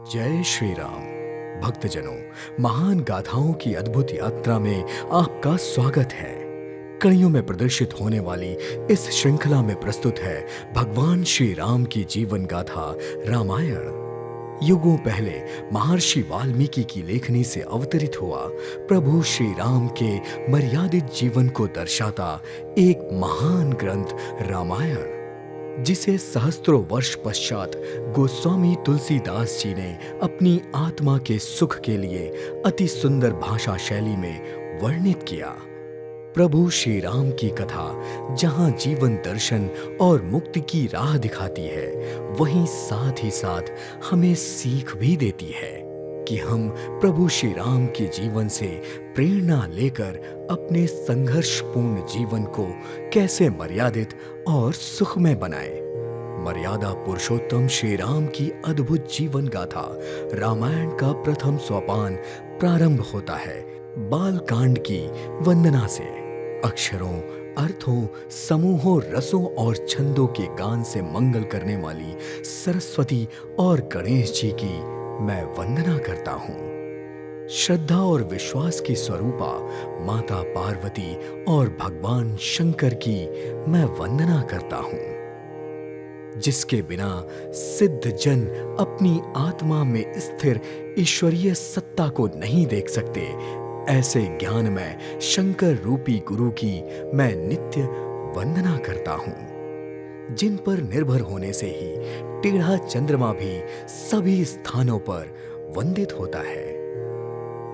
जय श्री राम। भक्तजनों, महान गाथाओं की अद्भुत यात्रा में आपका स्वागत है। कड़ियों में प्रदर्शित होने वाली इस श्रृंखला में प्रस्तुत है भगवान श्री राम की जीवन गाथा रामायण। युगों पहले महर्षि वाल्मीकि की लेखनी से अवतरित हुआ प्रभु श्री राम के मर्यादित जीवन को दर्शाता एक महान ग्रंथ रामायण, जिसे सहस्त्रों वर्ष पश्चात गोस्वामी तुलसीदास जी ने अपनी आत्मा के सुख के लिए अति सुंदर भाषा शैली में वर्णित किया। प्रभु श्री राम की कथा जहां जीवन दर्शन और मुक्ति की राह दिखाती है, वहीं साथ ही साथ हमें सीख भी देती है कि हम प्रभु श्री राम के जीवन से प्रेरणा लेकर अपने संघर्षपूर्ण जीवन को कैसे मर्यादित और सुखमय बनाएं। मर्यादा पुरुषोत्तम श्री राम की अद्भुत जीवन गाथा रामायण का प्रथम सोपान प्रारंभ होता है बालकांड की वंदना से। अक्षरों, अर्थों, समूहों, रसों और छंदों के गान से मंगल करने वाली सरस्वती और गणेश जी की मैं वंदना करता हूँ। श्रद्धा और विश्वास की स्वरूपा माता पार्वती और भगवान शंकर की मैं वंदना करता हूँ, जिसके बिना सिद्ध जन अपनी आत्मा में स्थिर ईश्वरीय सत्ता को नहीं देख सकते। ऐसे ज्ञान में शंकर रूपी गुरु की मैं नित्य वंदना करता हूँ, जिन पर निर्भर होने से ही टेढ़ा चंद्रमा भी सभी स्थानों पर वंदित होता है।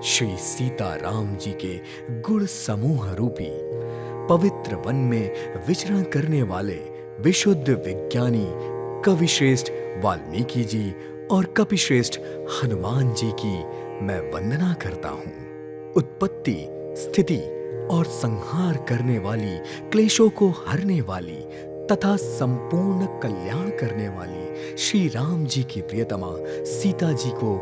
श्री सीता राम जी के गुण समूह रूपी पवित्र वन में विचरण करने वाले विशुद्ध विज्ञानी कविश्रेष्ठ वाल्मीकि जी और कपिश्रेष्ठ हनुमान जी की मैं वंदना करता हूँ। उत्पत्ति, स्थिति और संहार करने वाली, क्लेशों को हरने वाली तथा संपूर्ण कल्याण करने वाली श्री राम जी की प्रियतमा सीता जी को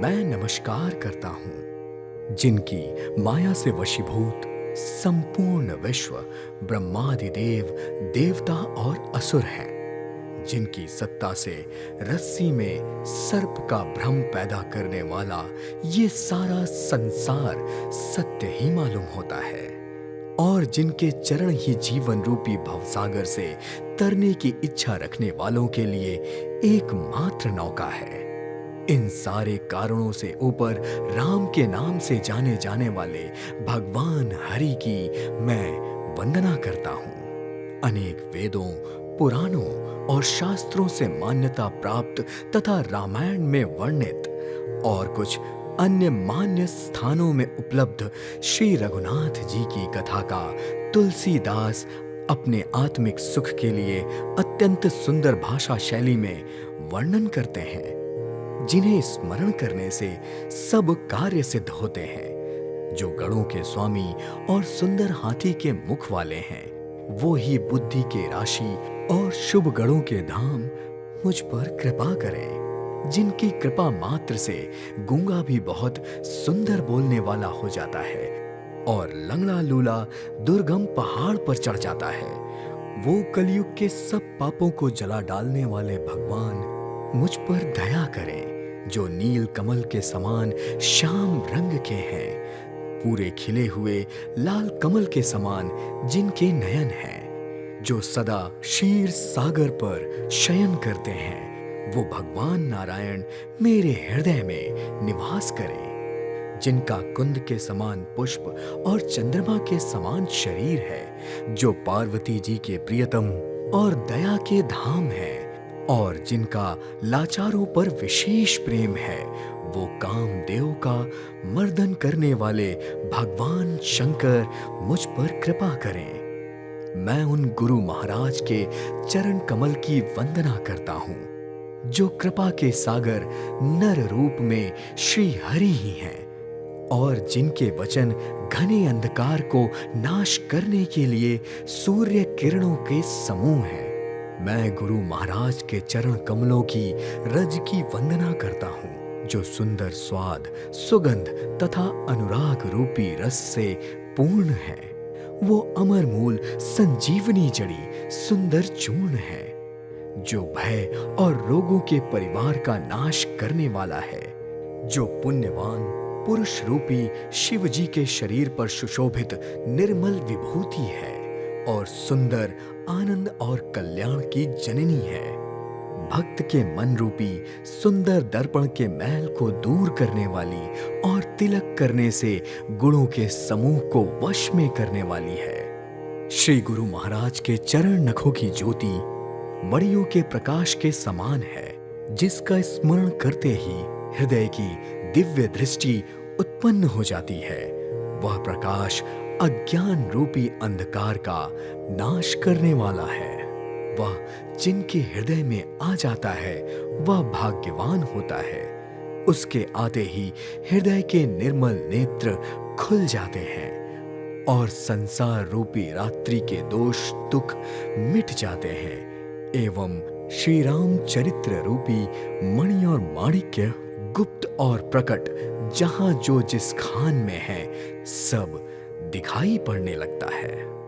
मैं नमस्कार करता हूँ, जिनकी माया से वशीभूत संपूर्ण विश्व ब्रह्मादि देव, देवता और असुर हैं, जिनकी सत्ता से रस्सी में सर्प का भ्रम पैदा करने वाला ये सारा संसार सत्य ही मालूम होता है, और जिनके चरण ही जीवन रूपी भवसागर से तरने की इच्छा रखने वालों के लिए एकमात्र नौका है। इन सारे कारणों से ऊपर राम के नाम से जाने जाने वाले भगवान हरि की मैं वंदना करता हूँ। अनेक वेदों, पुराणों और शास्त्रों से मान्यता प्राप्त तथा रामायण में वर्णित और कुछ अन्य मान्य स्थानों में उपलब्ध श्री रघुनाथ जी की कथा का तुलसीदास अपने आत्मिक सुख के लिए अत्यंत सुंदर भाषा शैली में वर्णन करते हैं, जिन्हें स्मरण करने से सब कार्य सिद्ध होते हैं। जो गणों के स्वामी और सुंदर हाथी के मुख वाले हैं, वो ही बुद्धि के राशि और शुभ गणों के धाम मुझ पर कृपा करें, जिनकी कृपा मात्र से गूंगा भी बहुत सुंदर बोलने वाला हो जाता है और लंगड़ा लूला दुर्गम पहाड़ पर चढ़ जाता है। वो कलयुग के सब पापों को जला डालने वाले भगवान मुझ पर दया करें, जो नील कमल के समान श्याम रंग के हैं, पूरे खिले हुए लाल कमल के समान जिनके नयन हैं, जो सदा क्षीर सागर पर शयन करते हैं। वो भगवान नारायण मेरे हृदय में निवास करें, जिनका कुंद के समान पुष्प और चंद्रमा के समान शरीर है, जो पार्वती जी के प्रियतम और दया के धाम है, और जिनका लाचारों पर विशेष प्रेम है। वो कामदेव का मर्दन करने वाले भगवान शंकर मुझ पर कृपा करें। मैं उन गुरु महाराज के चरण कमल की वंदना करता हूँ, जो कृपा के सागर नर रूप में श्री हरि ही हैं, और जिनके वचन घने अंधकार को नाश करने के लिए सूर्य किरणों के समूह हैं। मैं गुरु महाराज के चरण कमलों की रज की वंदना करता हूँ, जो सुंदर स्वाद, सुगंध तथा अनुराग रूपी रस से पूर्ण है। वो अमर मूल संजीवनी जड़ी सुंदर चूर्ण है, जो भय और रोगों के परिवार का नाश करने वाला है, जो पुण्यवान पुरुष रूपी शिव जी के शरीर पर सुशोभित निर्मल विभूति है और सुंदर आनंद और कल्याण की जननी है। भक्त के मन रूपी सुंदर दर्पण के मैल को दूर करने वाली और तिलक करने से गुणों के समूह को वश में करने वाली है। श्री गुरु महाराज के चरण नखों की ज्योति मणियों के प्रकाश के समान है, जिसका स्मरण करते ही हृदय की दिव्य दृष्टि उत्पन्न हो जाती है। वह प्रकाश अज्ञान रूपी अंधकार का नाश करने वाला है। वह जिनके हृदय में आ जाता है वह भाग्यवान होता है। उसके आते ही हृदय के निर्मल नेत्र खुल जाते हैं और संसार रूपी रात्रि के दोष दुख मिट जाते हैं एवं श्री राम चरित्र रूपी मणि और माणिक्य गुप्त और प्रकट जहां जो जिस खान में है सब दिखाई पड़ने लगता है।